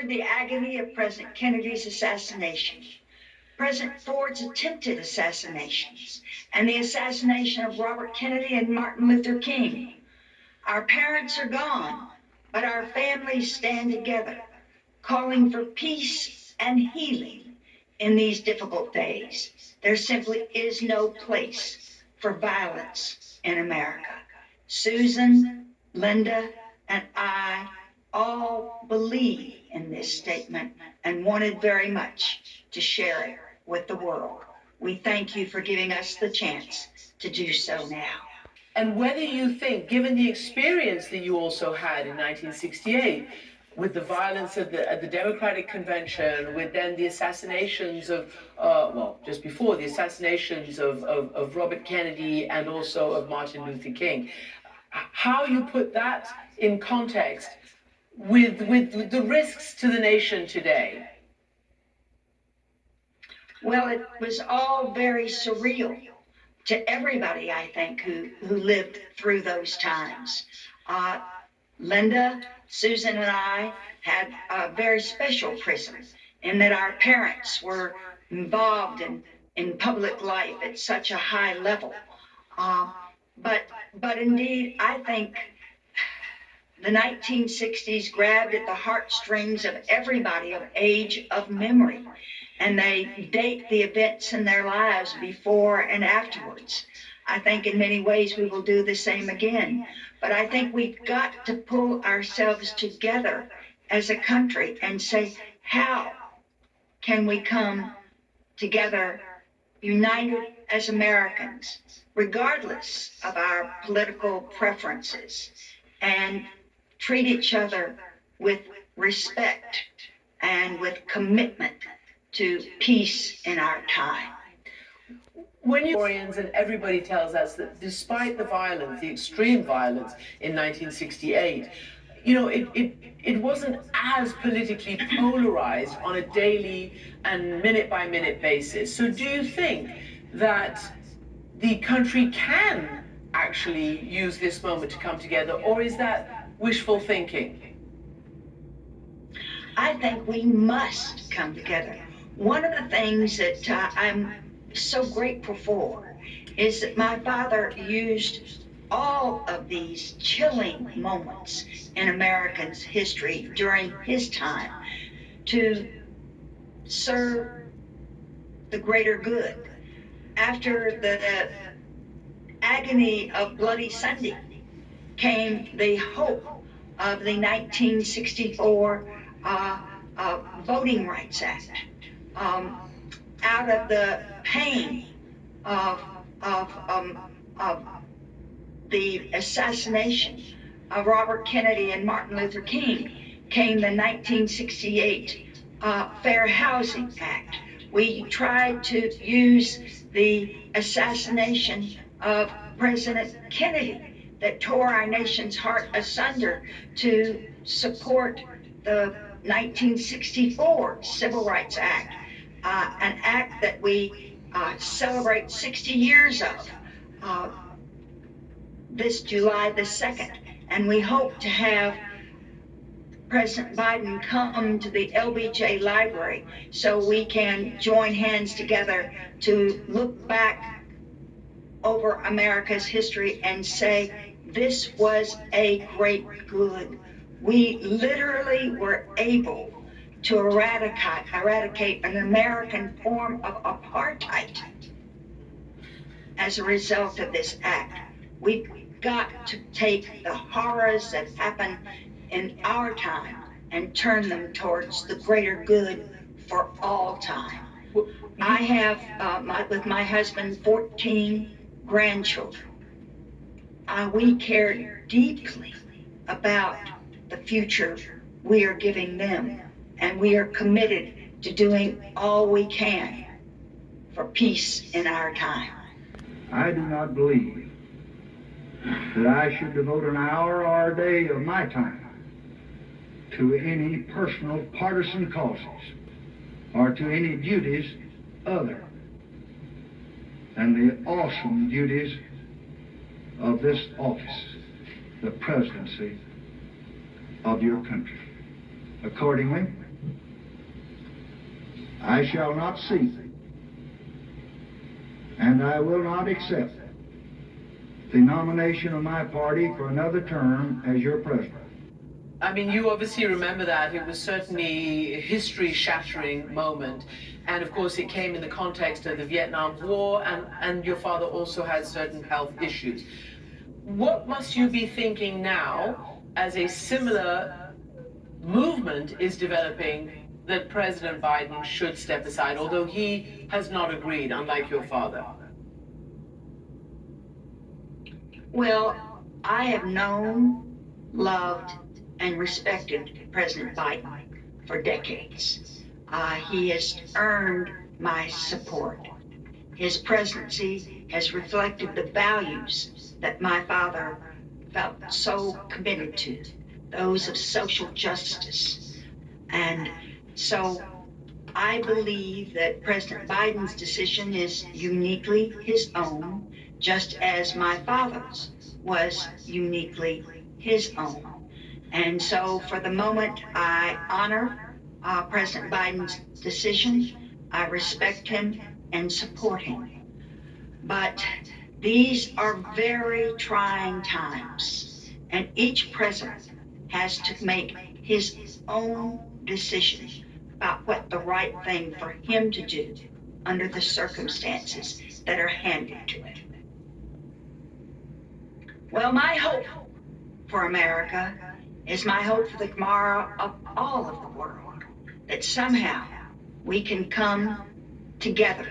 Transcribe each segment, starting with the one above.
endured the agony of President Kennedy's assassination, President Ford's attempted assassinations, and the assassination of Robert Kennedy and Martin Luther King. Our parents are gone, but our families stand together, calling for peace and healing in these difficult days. There simply is no place for violence in America. Susan, Linda, and I all believe in this statement and wanted very much to share it with the world. We thank you for giving us the chance to do so now. And whether you think, given the experience that you also had in 1968, with the violence at the Democratic Convention, with then the assassinations of, just before the assassinations of Robert Kennedy and also of Martin Luther King, how you put that in context with the risks to the nation today? Well, it was all very surreal to everybody, I think, who lived through those times. Linda, Susan, and I had a very special prism in that our parents were involved in public life at such a high level. But indeed, I think the 1960s grabbed at the heartstrings of everybody of age, of memory, and they date the events in their lives before and afterwards. I think in many ways we will do the same again. But I think we've got to pull ourselves together as a country and say, how can we come together united as Americans, regardless of our political preferences, and treat each other with respect and with commitment to peace in our time. When historians and everybody tells us that despite the violence, the extreme violence in 1968, it wasn't as politically polarized on a daily and minute-by-minute basis. So do you think that the country can actually use this moment to come together, or is that wishful thinking? I think we must come together. One of the things that I'm so grateful for is that my father used all of these chilling moments in Americans' history during his time to serve the greater good. After the agony of Bloody Sunday came the hope of the 1964 Voting Rights Act. Out of the pain of the assassination of Robert Kennedy and Martin Luther King came the 1968 Fair Housing Act. We tried to use the assassination of President Kennedy that tore our nation's heart asunder to support the 1964 Civil Rights Act, an act that we celebrate 60 years of this July the 2nd. And we hope to have President Biden come to the LBJ Library so we can join hands together to look back over America's history and say, this was a great good. We literally were able to eradicate an American form of apartheid as a result of this act. We've got to take the horrors that happened in our time and turn them towards the greater good for all time. I have, with my husband, 14 grandchildren. We care deeply about the future we are giving them, and we are committed to doing all we can for peace in our time. I do not believe that I should devote an hour or a day of my time to any personal partisan causes or to any duties other than the awesome duties of this office, the presidency of your country. Accordingly, I shall not seek, and I will not accept the nomination of my party for another term as your president. I mean, you obviously remember that. It was certainly a history-shattering moment. And of course, it came in the context of the Vietnam War, and your father also had certain health issues. What must you be thinking now as a similar movement is developing that President Biden should step aside, although he has not agreed, unlike your father? Well, I have known, loved, and respected President Biden for decades. He has earned my support. His presidency has reflected the values that my father felt so committed to, those of social justice. And so I believe that President Biden's decision is uniquely his own, just as my father's was uniquely his own. And so for the moment, I honor President Biden's decision. I respect him and support him. But these are very trying times, and each president has to make his own decision about what the right thing for him to do under the circumstances that are handed to him. Well, my hope for America is my hope for the tomorrow of all of the world, that somehow we can come together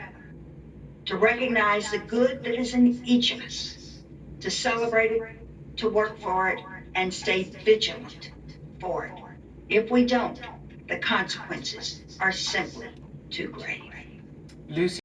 to recognize the good that is in each of us, to celebrate it, to work for it, and stay vigilant for it. If we don't, the consequences are simply too grave. Lucy